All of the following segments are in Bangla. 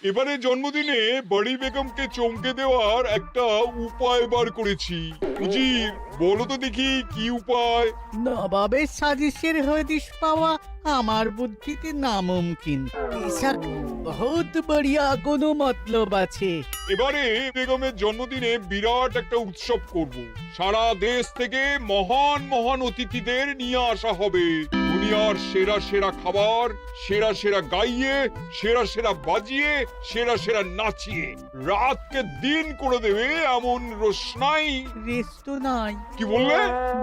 এবারে জন্মদিনে বড়ি বেগমকে চমকে দেওয়ার একটা উপায় বার করেছি। উজির, বলো তো দেখি কি উপায়? নবাবের সাজিশের হদিশ পাওয়া আমার বুদ্ধিতে নামুমকিন। বেশক বহুত বড়িয়া কোনো মতলব আছে। এবারে বেগমের জন্মদিনে বিরাট একটা উৎসব করব। সারা দেশ থেকে মহান মহান অতিথিদের নিয়ে আসা হবে। দুনিয়ার সেরা সেরা খাবার, সেরা সেরা গাইয়ে, সেরা সেরা বাজিয়ে, সেরা সেরা নাচিয়ে রাতকে দিন করে দেবে এমন রোশনাই। রেস্ট নাই। কি বললে?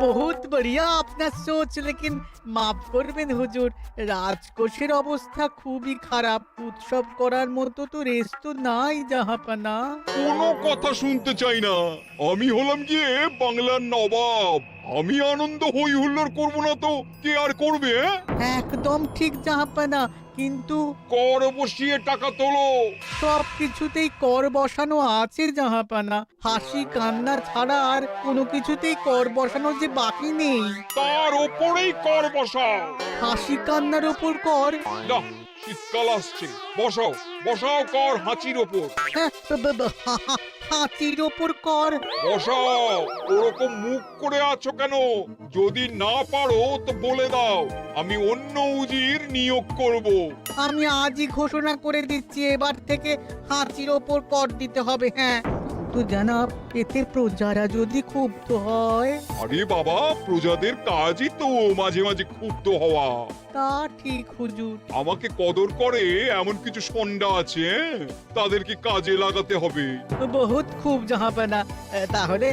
বহুত বড়িয়া আপনার সোচ, লেকিন মাফ করবেন হুজুর, রাজকোষের অবস্থা খুবই খারাপ। উৎসব করার মতো তো রেস্ট নাই জাহাপানা। কোনো কথা শুনতে চাই না। আমি হলাম গিয়ে বাংলার নবাব। আমি আনন্দ হই হুল্লোড় করবো না তো কে আর করবে? একদম ঠিক জাহাপানা, কিন্তু কর বসিয়ে টাকা তোলো। সব কিছুতেই কর বসানো আছে জাহাপানা। হাসি কান্না ছাড়া আর কোনো কিছুতেই কর বসানো যে বাকি নেই। তার ওপরেই কর বসাও। হাসি কান্নার ওপর কর? না, শীতকাল আসছে, বসাও বসাও কর হাঁচির ওপর। হ্যাঁ, হাতির ওপর কর? বসাও। ওরকম মুখ করে আছো কেন? যদি না পারো তো বলে দাও, আমি অন্য উজির নিয়োগ করব। আমি আজই ঘোষণা করে দিচ্ছি, এবার থেকে হাতির ওপর কর দিতে হবে। হ্যাঁ, তো জানাব, এতে প্রজারা যদি ক্ষুব্ধ হয়? আরে বাবা, প্রজাদের কাজই তো মাঝে মাঝে ক্ষুব্ধ হওয়া। তা ঠিক হুজুর। আমাকে কদর করে এমন কিছু সন্ডা আছে, তাদেরকে কাজে লাগাতে হবে। বহুত খুব জাহাপানা। তাহলে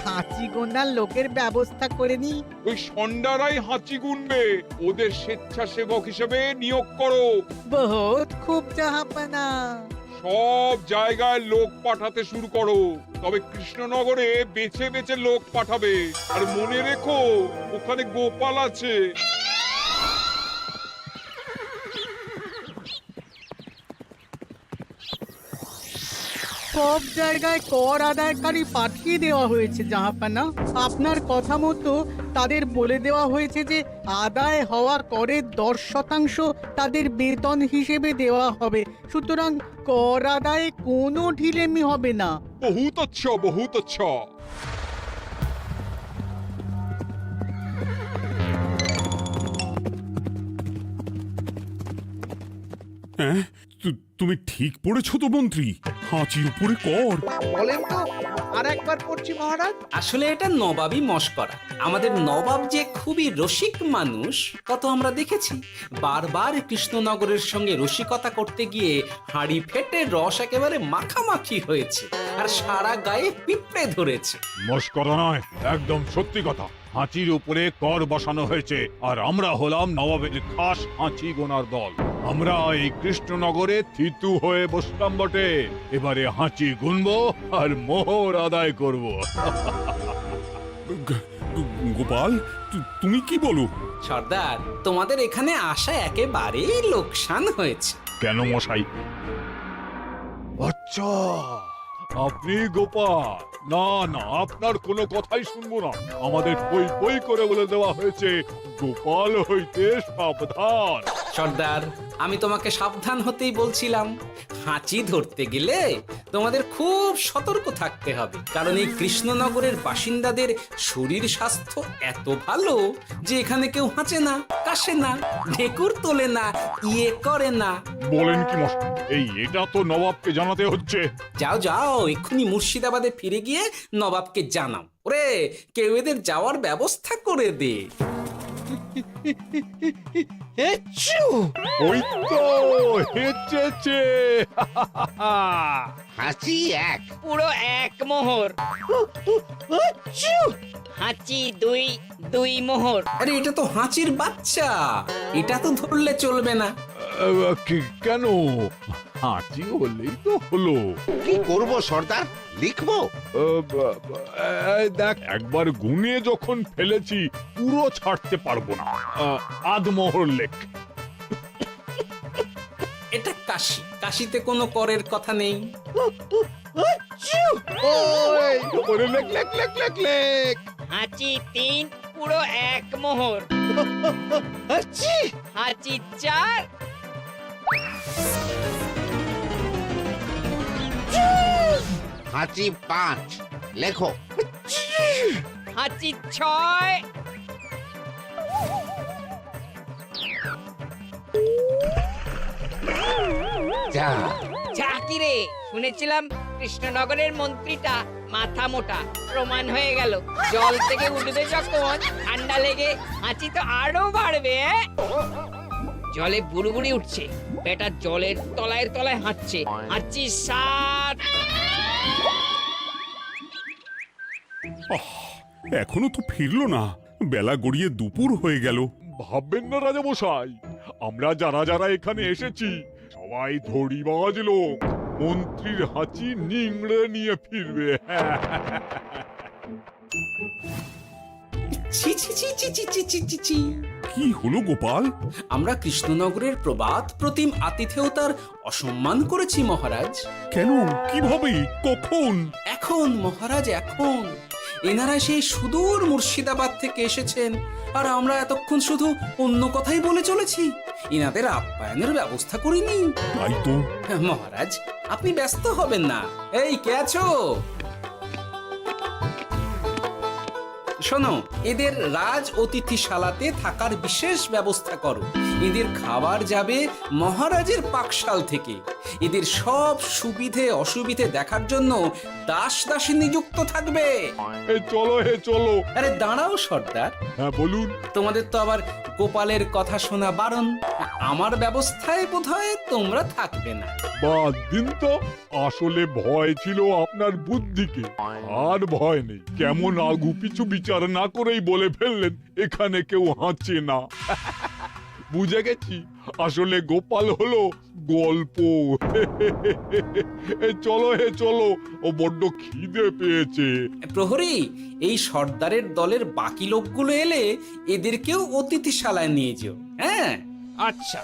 হাঁচি গোনার লোকের ব্যবস্থা করে নি। ওই সন্ডারাই হাঁচি গুনবে। ওদের স্বেচ্ছাসেবক হিসেবে নিয়োগ করো। বহুত খুব জাহাপানা। সব জায়গায় লোক পাঠাতে শুরু করো। তবে কৃষ্ণনগরে বেছে বেছে লোক পাঠাবে। আর মনে রেখো, ওখানে গোপাল আছে। সব জায়গায় কর আদায়কারী পাঠিয়ে দেওয়া হয়েছে জাহাপানা। আপনার কথা মতো তাদের বলে দেওয়া হয়েছে যে আদায় হওয়া করের 10% তাদের বেতন হিসেবে দেওয়া হবে। সুতরাং কর আদায়ে কোনো ঢিলেমি হবে না। বহুত আচ্ছা, বহুত আচ্ছা। হ্যাঁ, তুমি ঠিক পড়েছো তো মন্ত্রী? হাঁচির উপরে কর? বলেন তো, আর একবার পড়ছি মহারাজ। আসলে এটা নবাবই মশকরা। আমাদের নবাব যে খুবই রসিক মানুষ তা তো আমরা দেখেছি। বারবার কৃষ্ণনগরের সঙ্গে রসিকতা করতে গিয়ে হাঁড়ি ফেটে রস একেবারে মাখামাখি হয়েছে, আর সারা গায়ে পিঁপড়ে ধরেছে। মশকরা নয়, একদম সত্যি কথা। হাঁচির উপরে কর বসানো হয়েছে, আর আমরা হলাম নবাবের খাস হাঁচি গোনার দল। আমরা এই কৃষ্ণনগরে থিতু হয়ে বসলাম বটে। এবারে হাঁচি গুনবো আর মোহর আদায় করব। গোপাল, তুমি কি বলো? সর্দার, তোমাদের এখানে আসা একেবারেই লোকসান হয়েছে। কেন মশাই? আচ্ছা, আপনি গোপাল? না না, আপনার কোনো কথাই শুনবো না। আমাদের বই বই করে বলে দেওয়া হয়েছে, গোপাল হইতে সাবধান। সর্দার, আমি তোমাকে সাবধান হতেই বলছিলাম। হাঁচি ধরতে গেলে তোমাদের খুব সতর্ক থাকতে হবে, কারণ এই কৃষ্ণনগরের বাসিন্দাদের শরীর স্বাস্থ্য এত ভালো যে এখানে কেউ হাঁচে না, কাশে না, ঢেকুর তোলে না, ইয়ে করে না। বলেন কি মশাই? এটা তো নবাবকে জানাতে হচ্ছে। যাও যাও, এক্ষুনি মুর্শিদাবাদে ফিরে গিয়ে নবাবকে জানাও। ওরে, কেউ এদের যাওয়ার ব্যবস্থা করে দে। ওই তো হেঁচেছে। হাঁচি এক, পুরো এক মোহর। হাঁচি দুই, দুই মোহর। আরে, এটা তো হাঁচির বাচ্চা, এটা তো ধরলে চলবে না। কেন? হাঁচি হলেই তো হলো। কি করব সর্দার? লিখবো? দেখ, একবার গুনে যখন ফেলেছি পুরো ছাড়তে পারবো না। আধমোহর লেখ। এটা কাশি, কাশিতে কোনো করের কথা নেই। ওরে লেখ লেখ লেখ লেখ লেখ। হাঁচি তিন, পুরো এক মোহর। হাঁচি চার, হাঁচি 5, লেখো। হাঁচি 6, যা, যা কি রে, শুনেছিলাম কৃষ্ণনগরের মন্ত্রীটা মাথা মোটা, প্রমাণ হয়ে গেল। জল থেকে উঠবে যখন ঠান্ডা লেগে হাঁচি তো আরো বাড়বে। জলে বুড়বুড়ি উঠছে, বেটা জলের তলায় তলায় হাঁটছে। হাঁচি 7। এখনো তো ফিরলো না, বেলা গড়িয়ে দুপুর হয়ে গেল। ভাববেন না রাজামশাই, আমরা যারা যারা এখানে এসেছি সবাই ধড়িবাজ লোক। মন্ত্রীর হাঁচি নিংড়ে নিয়ে ফিরবে। ছি ছি ছি ছি ছি ছি ছি ছি ছি। কি হলো গোপাল? আমরা কৃষ্ণনগরের প্রবাদ প্রতিম আতিথেয়তার অসম্মান করেছি মহারাজ। কেন? কিভাবে? কখন? এখন মহারাজ, এখন এনারা সেই সুদূর মুর্শিদাবাদ থেকে এসেছেন, আর আমরা এতক্ষণ শুধু অন্য কথাই বলে চলেছি, এনাদের আপ্যায়নের ব্যবস্থা করিনি। তাই তো। মহারাজ, আপনি ব্যস্ত হবেন না। এই কে আছো? শোনো, এদের রাজ অতিথিশালাতে থাকার বিশেষ ব্যবস্থা করো। এদের খাবার যাবে মহারাজের পাকশাল থেকে। এদের সব সুবিধে অসুবিধে দেখার জন্য দাস দাসী নিযুক্ত থাকবে। চলো চলো। আরে দাঁড়াও সর্দার, হ্যাঁ বলুন। তোমাদের তো আবার গোপালের কথা শোনা বারণ। আমার ব্যবস্থায় বোধহয় তোমরা থাকবে না। বাদ দিন তো, আসলে ভয় ছিল আপনার বুদ্ধিকে, আর ভয় নেই। কেমন আগু পিছু বিচার না করেই বলে ফেললেন এখানে কেউ হাঁচে না। বুঝে গেছি, আসলে গোপাল হলো গল্প। চলো চলো, ও বড্ড খিদে পেয়েছে। প্রহরী, এই সর্দারের দলের বাকি লোকগুলো এলে এদেরকেও অতিথিশালায় নিয়ে যেও। হ্যাঁ, আচ্ছা।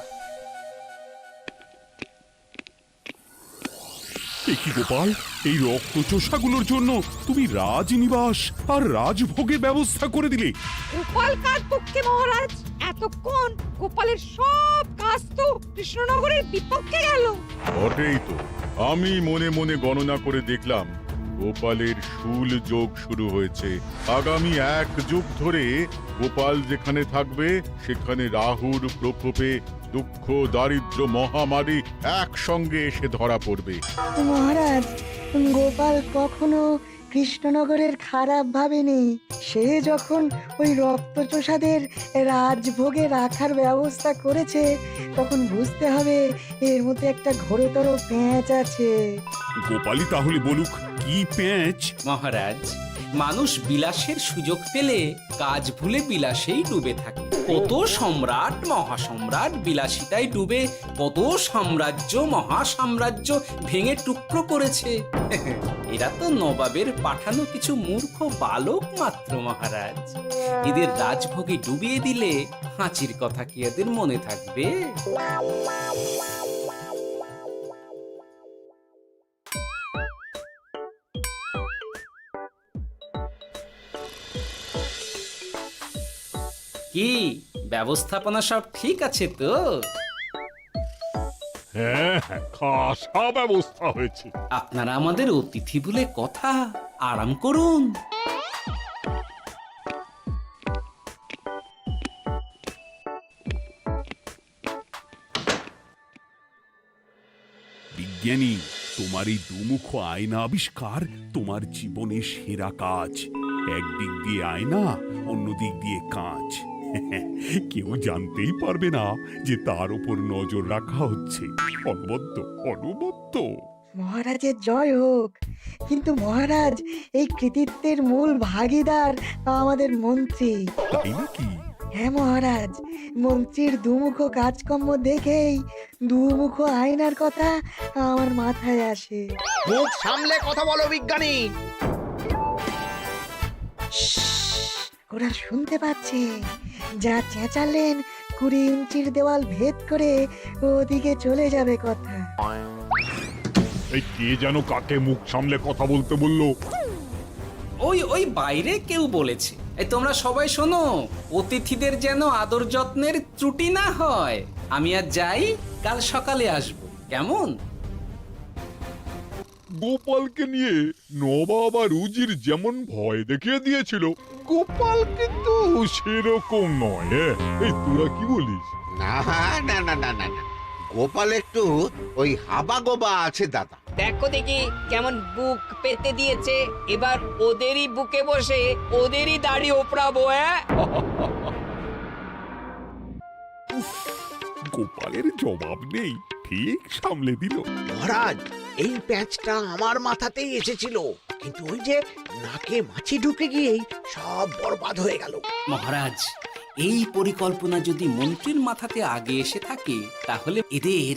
এ কি গোপাল, এই রক্তচোষাগুলোর জন্য তুমি রাজনিবাস আর রাজভোগের ব্যবস্থা করে দিলে? গোপাল কার পক্ষে মহারাজ? এতক্ষণ গোপালের সব কাজ তো কৃষ্ণনগরের বিপক্ষে গেল। বটেই তো, আমি মনে মনে গণনা করে দেখলাম গোপালের শুল যোগ শুরু হয়েছে। আগামী 1 যুগ ধরে গোপাল যেখানে থাকবে সেখানে রাহুর প্রকোপে দুঃখ দারিদ্র মহামারী একসঙ্গে এসে ধরা পড়বে। মহারাজ, গোপাল কখনো কৃষ্ণনগরের খারাপ ভাবেনি। সে যখন ওই রক্তচোষাদের রাজভোগে রাখার ব্যবস্থা করেছে, তখন বুঝতে হবে এর মধ্যে একটা ঘোরতর পেঁচ আছে। গোপালই তাহলে বলুক, কি পেঁচ? মহারাজ, মানুষ বিলাসের সুযোগ পেলে কাজ ভুলে বিলাসেই ডুবে থাকে। কত সম্রাট মহাসম্রাট বিলাসিতায় ডুবে কত সাম্রাজ্য মহাসাম্রাজ্য ভেঙে টুকরো করেছে। এরা তো নবাবের পাঠানো কিছু মূর্খ বালক মাত্র মহারাজ। এদের রাজভোগে ডুবিয়ে দিলে হাঁচির কথা কি এদের মনে থাকবে? কি ব্যবস্থাপনা সব ঠিক আছে তো? হ্যাঁ, খাসা ব্যবস্থা হয়েছে। আপনারা আমাদের অতিথি বলে কথা, আরাম করুন। বিজ্ঞানী, তোমার এই দুমুখ আয়না আবিষ্কার তোমার জীবনের সেরা কাজ। একদিক দিয়ে আয়না, অন্য দিক দিয়ে কাঁচ। কেউ জানতেই পারবে না যে তার উপর নজর রাখা হচ্ছে। অনবদ্য অনবদ্য। মহারাজের জয় হোক। কিন্তু মহারাজ, এই কৃতিত্বের মূল ভাগীদার আমাদের মন্ত্রী। তাই নাকি? হ্যাঁ মহারাজ, মন্ত্রীর দুমুখ কাজকর্ম দেখেই দুমুখ আয়নার কথা আমার মাথায় আসে। মুখ সামলে কথা বলো বিজ্ঞানী। ওরা শুনতে পাচ্ছে। যা চেঁচালেন 20 ইঞ্চির দেওয়াল ভেদ করে ওদিকে চলে যাবে কথা। এই কে যেন কাকে মুখ সামলে কথা বলতে বললো? ওই বাইরে কেউ বলেছে। এই তোমরা সবাই শোনো, অতিথিদের যেন আদর যত্নের ত্রুটি না হয়। আমি আর যাই, কাল সকালে আসবো, কেমন? গোপালকে নিয়ে নবাব আর উজির যেমন ভয় দেখিয়ে দিয়েছিল, গোপাল কিন্তু সেরকম নয়। এই তোরা কি বলিস? না না না না না না, গোপাল একটু ওই হাবা গোবা আছে দাদা। দেখো দেখি কেমন বুক পেতে দিয়েছে, এবার ওদেরই বুকে বসে ওদেরই দাড়ি ওপড়াবো। গোপালের জবাব নেই, ঠিক সামলে দিল। মহারাজ, এই প্যাঁচটা আমার মাথাতেই এসেছিল, কিন্তু ওই যে নাকে মাছি ঢুকে গিয়েই সব বরবাদ হয়ে গেল। মহারাজ, এই পরিকল্পনা যদি মন্ত্রীর মাথাতে আগে এসে থাকে, তাহলে এদের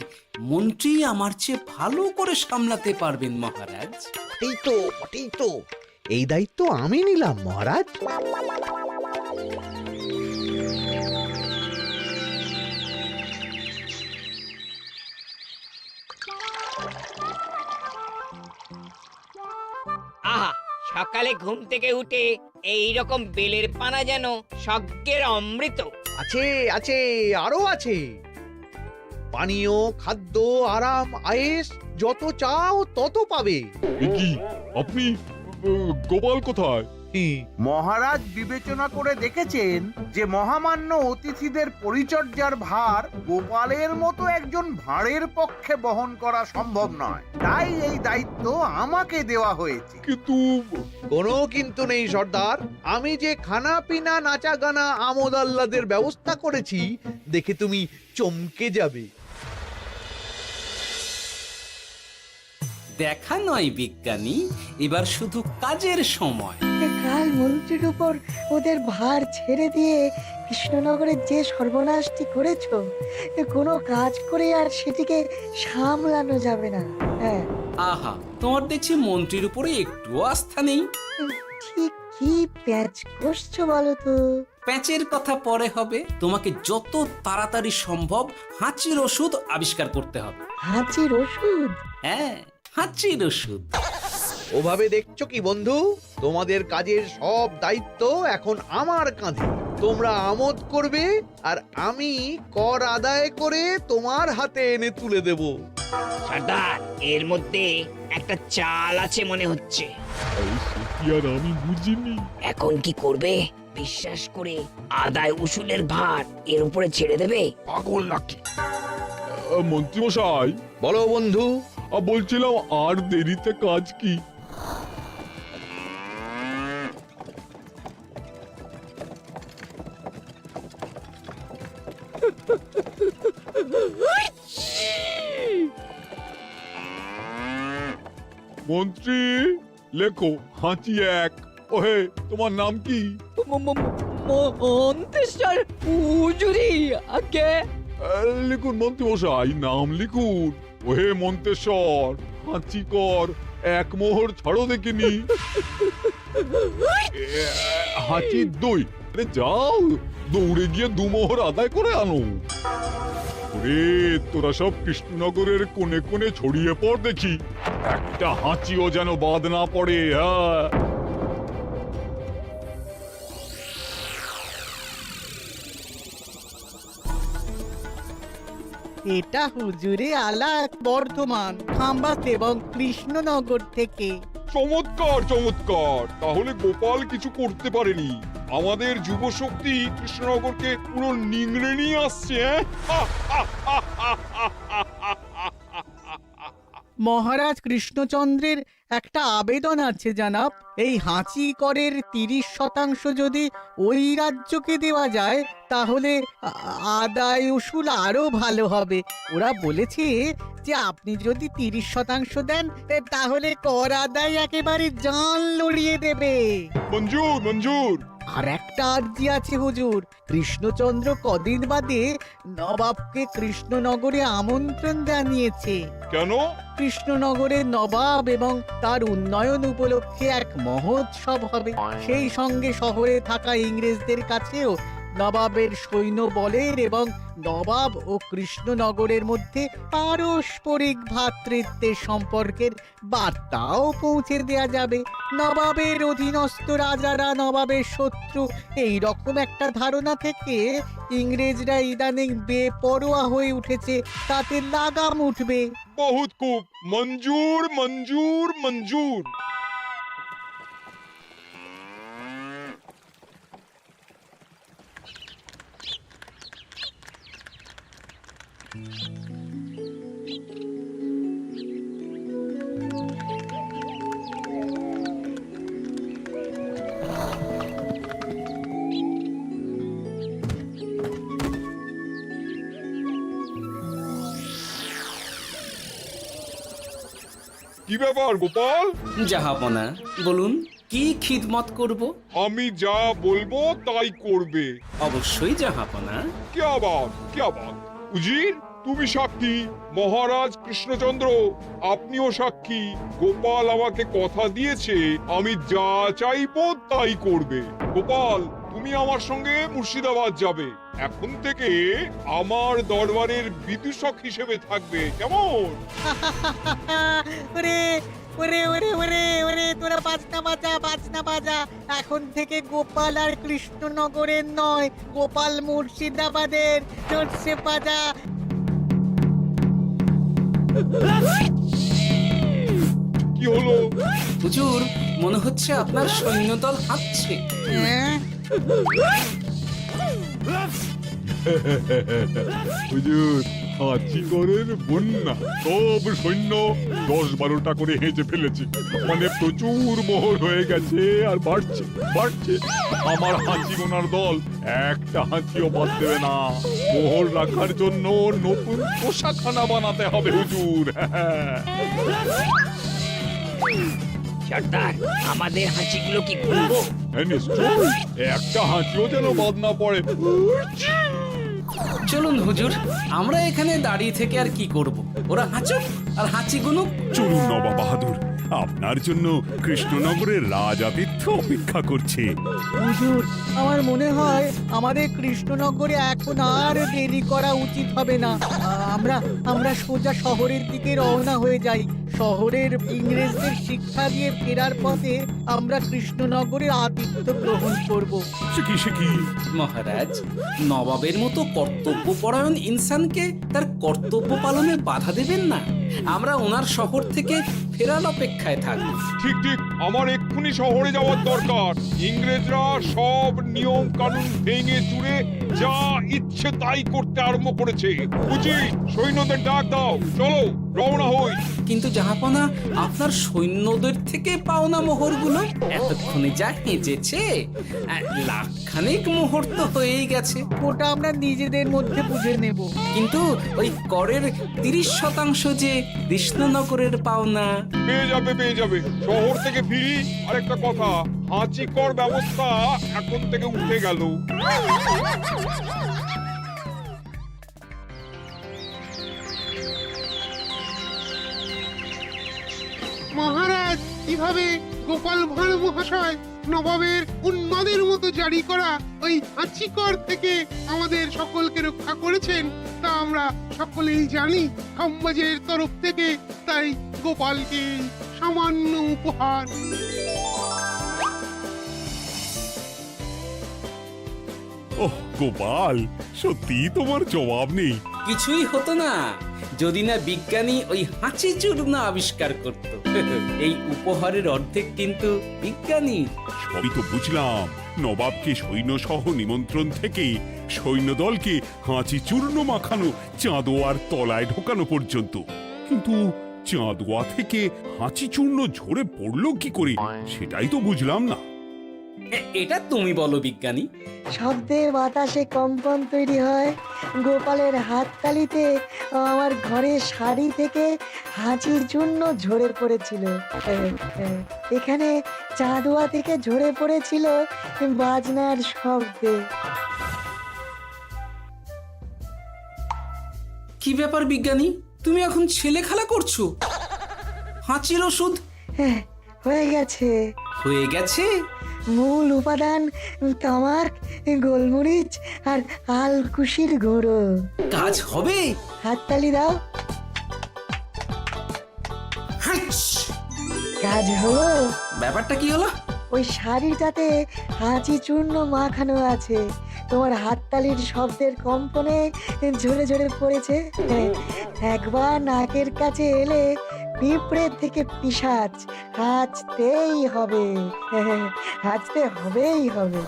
মন্ত্রী আমার চেয়ে ভালো করে সামলাতে পারবেন মহারাজ। বটেই তো, এই দায়িত্ব আমি নিলাম মহারাজ। আহা, সকালে ঘুম থেকে উঠে এই রকম বেলের পানা যেন স্বর্গের অমৃত। আছে আছে, আরো আছে। পানীয়, খাদ্য, আরাম, আয়েশ, যত চাও তত পাবে। এ কি, আপনি গোপাল কোথায়? মহারাজ বিবেচনা করে দেখেছেন যে মহামান্য অতিথিদের পরিচর্যার ভার গোপালের মতো একজন ভাঁড়ের পক্ষে বহন করা সম্ভব নয়, তাই এই দায়িত্ব আমাকে দেওয়া হয়েছে। কিন্তু কোনো কিন্তু নেই সর্দার, আমি যে খানা পিনা নাচা গানা আমোদ আহ্লাদের ব্যবস্থা করেছি দেখে তুমি চমকে যাবে। দেখা নয় বিজ্ঞানী, এবার শুধু কাজের সময়। কাল মন্ত্রীর উপর ওদের ভার ছেড়ে দিয়ে কৃষ্ণনগরের যে সর্বনাশটি করেছো, কোনো কাজ করে আর সেটিকে সামলানো যাবে না। হ্যাঁ, আহা, তোমার দেখছি মন্ত্রীর উপরে একটুও আস্থা নেই। ঠিক কি প্যাচ করছো বলো তো? প্যাচের কথা পরে হবে, তোমাকে যত তাড়াতাড়ি সম্ভব হাঁচির ওষুধ আবিষ্কার করতে হবে। হাঁচির ওষুধ? হ্যাঁ, হাঁচির ওষুধ। ওভাবে দেখছো কি বন্ধু? তোমাদের কাজের সব দায়িত্ব এখন আমার কাঁধে। তোমরা আমোদ করবে আর আমি কর আদায় করে তোমার হাতে এনে তুলে দেব। সর্দার, এর মধ্যে একটা চাল আছে মনে হচ্ছে। কি আর আমি বুঝিনি। এখন কি করবে? বিশ্বাস করে আদায় উসুলের ভার এর উপরে ছেড়ে দেবে? পাগল নাকি? মন্ত্রী মশাই, বলো বন্ধু। বলছিলাম আর দেরিতে কাজ কি? মন্ত্রী, লেখো হাঁচি এক। ওহে, তোমার নাম কি? মন্ত্রেশ্বর উজুরি আগে। লিখুন মন্ত্রী মশাই, নাম লিখুন। ওহে মন্তেশ্বর, হাঁচি কর, এক মোহর ছাড়ো দেখিনি। হাঁচি দুই। আরে যাও, দৌড়ে গিয়ে দু মোহর আদায় করে আনো। ওরে, তোরা সব কৃষ্ণনগরের কোণে কোণে ছড়িয়ে পড় দেখি, একটা হাঁচিও যেন বাদ না পড়ে। হ্যাঁ, এটা হুজুরে আলা বর্ধমান, খাম্বাস এবং কৃষ্ণনগর থেকে। চমৎকার চমৎকার। তাহলে গোপাল কিছু করতে পারেনি, আমাদের যুব শক্তি কৃষ্ণনগরকে পুরো নিংড়ে নিয়ে আসছে। মহারাজ কৃষ্ণচন্দ্রের একটা আবেদন আছে জানাব। এই হাঁচি করের 30% যদি ওই রাজ্যকে দেওয়া যায়, তাহলে আদায় উসুল আরো ভালো হবে। ওরা বলেছে যে আপনি যদি 30% দেন, তাহলে কর আদায় একেবারে জান লড়িয়ে দেবে। মঞ্জুর মঞ্জুর। আর একটা আর্জি আছে হুজুর, কৃষ্ণচন্দ্র কদিন বাদে নবাবকে কৃষ্ণনগরে আমন্ত্রণ জানিয়েছে। কেন? কৃষ্ণনগরের নবাব এবং তার উন্নয়ন উপলক্ষে এক মহোৎসব হবে। সেই সঙ্গে শহরে থাকা ইংরেজদের কাছেও নবাবের সৈন্য বলের এবং নবাব ও কৃষ্ণনগরের মধ্যে পারস্পরিক ভ্রাতৃত্বের সম্পর্কের বার্তাও পৌঁছে দেয়া যাবে। নবাবের অধীনস্থ রাজারা নবাবের শত্রু, এই রকম একটা ধারণা থেকে ইংরেজরা ইদানিং বেপরোয়া হয়ে উঠেছে, তাতে লাগাম উঠবে। বহুত খুব মঞ্জুর মঞ্জুর মঞ্জুর। কি ব্যাপার গোপাল? জাহাপনা বলুন, কি খিদমত করব? আমি যা বলবো তাই করবে। অবশ্যই জাহাপনা। क्या बात উজির, তুমি সাক্ষী, মহারাজ কৃষ্ণচন্দ্র আপনিও সাক্ষী। গোপাল আমাকে কথা দিয়েছে আমি যা চাইবো তাই করবে। গোপাল, তুমি আমার সঙ্গে মুর্শিদাবাদ যাবে। এখন থেকে আমার দরবারের বিদূষক হিসেবে থাকবে, কেমন? ওরে ওরে ওরে ওরে ওরে তোরা বাজনা বাজা। এখন থেকে গোপাল আর কৃষ্ণনগরের নয়, গোপাল মুর্শিদাবাদের। জোরসে বাজা। কি হলো? হুজুর, মনে হচ্ছে আপনার সৈন্যদল হাঁটছে। হ্যাঁ? হুজুর, হাঁচিগড়ের বন্যা সব সৈন্য 10-12টা করে হেঁচে ফেলেছে। মানে প্রচুর মোহর হয়ে গেছে আর বাড়ছে বাড়ছে। আমার হাঁচি গোনার দল একটা হাঁচিও বাদ দেবে না। মোহর রাখার জন্য নতুন পোশাকখানা বানাতে হবে হুজুর। সর্দার, আমাদের হাঁচিগুলো কি খুলবো? হ্যাঁ, নিশ্চয়ই। একটা হাঁচিও যেন বাদ না পড়ে। চলুন হুজুর, আমরা এখানে দাঁড়িয়ে থেকে আর কি করব? ওরা হাঁচুক আর হাঁচি গুনুক। চলুন নবাব বাহাদুর, আপনার জন্য কৃষ্ণনগরের রাজাতীর্থ অপেক্ষা করছে। হুজুর, আমার মনে হয় আমাদের কৃষ্ণনগরে এখন আর দেরি করা উচিত হবে না। আমরা সোজা শহরের দিকে রওনা হয়ে যাই। শহরের ইংরেজদের শিক্ষা দিয়ে ফেরার পথে আমরা কৃষ্ণনগরের আতিথ্য গ্রহণ করব। সে কি? মহারাজ, নবাবের মতো কর্তব্যপরায়ণ ইনসানকে তার কর্তব্য পালনে বাধা দেবেন না। আমরা ওনার শহর থেকে ফেরার অপেক্ষায় থাকব। ঠিক ঠিক, আমার এক্ষুনি শহরে যাওয়ার দরকার। ইংরেজরা সব নিয়ম কানুন ভেঙে চুরে যা ইচ্ছে তাই করতে আরম্ভ করেছে। বুঝি, সৈন্যদের ডাক দাও, চলো রওনা হই। কিন্তু জাহাপনা, আপনার সৈন্যদের থেকে পাওনা মোহরগুলো এতক্ষণে যা হেঁচেছে, লাখখানেক মোহর তো হয়েই গেছে। ওটা আমরা নিজেদের মধ্যে বুঝে নেব। কিন্তু ওই করের 30% যে কৃষ্ণনগরের পাওনা। পেয়ে যাবে। শহর থেকে ফিরি। আরেকটা কথা, হাঁচিকর ব্যবস্থা এখন থেকে উঠে গেল। মহারাজ, কিভাবে গোপাল ভাঁড় মহাশয় নবাবের উন্মাদের মতো জারি করা ওই হাঁচিকর থেকে আমাদের সকলকে রক্ষা করেছেন তা আমরা সকলেই জানি। খাম্বাজের তরফ থেকে তাই গোপালকে সামান্য উপহার। ওহ গোপাল, সত্যি তোমার জবাব নেই। কিছুই হতো না যদি না বিজ্ঞানী ওই হাঁচি চূর্ণ আবিষ্কার করত। এই উপহারের অর্ধেক কিন্তু বিজ্ঞানী। সবই তো বুঝলাম, নবাবকে সৈন্য সহ নিমন্ত্রণ থেকে সৈন্যদলকে হাঁচি চূর্ণ মাখানো চাঁদোয়ার তলায় ঢোকানো পর্যন্ত। কিন্তু চাঁদোয়া থেকে হাঁচি চূর্ণ ঝরে পড়লো কি করে, সেটাই তো বুঝলাম না। এটা তুমি বলো বিজ্ঞানী। শব্দে বাতাসে কম্পন তৈরি হয়। গোপালের হাততালিতে আমার ঘরের শাড়ি থেকে হাঁচির জন্য ঝরে পড়েছিল। এখানে চাঁদোয়া থেকে ঝরে পড়েছিল বাজনার শব্দে। কি ব্যাপার বিজ্ঞানী, তুমি এখন ছেলে খেলা করছো? হাঁচির ওষুধ হয়ে গেছে। হয়ে গেছে? মূল উপাদান তামাক, গোলমরিচ আর আলকুশির গুঁড়ো। কাজ হবে? হাততালি দাও। কাজ হলো। ব্যাপারটা কি হলো? ওই শাড়িটাতে হাঁচি চূর্ণ মাখানো আছে, তোমার হাততালির শব্দের কম্পনে ঝরে ঝরে পড়েছে। একবার নাকের কাছে এলে পিঁপড়ে থেকে পিশাচ হাঁচতেই হবে, হাঁচতে হবেই হবে।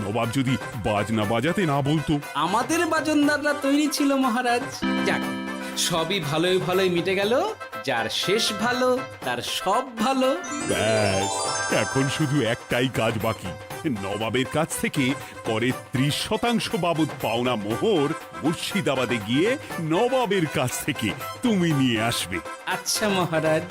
নবাব যদি বাজনা বাজাতে না বলতো। আমাদের বাজনদাররা তৈরি ছিল মহারাজ। যাক, সবই ভালোই ভালোই মিটে গেল। যার শেষ ভালো তার সব ভালো। ব্যাস, এখন শুধু একটাই কাজ বাকি। নবাবের কাছ থেকে করের 30% বাবদ পাওনা মোহর মুর্শিদাবাদে গিয়ে নবাবের কাছ থেকে তুমি নিয়ে আসবে। আচ্ছা মহারাজ,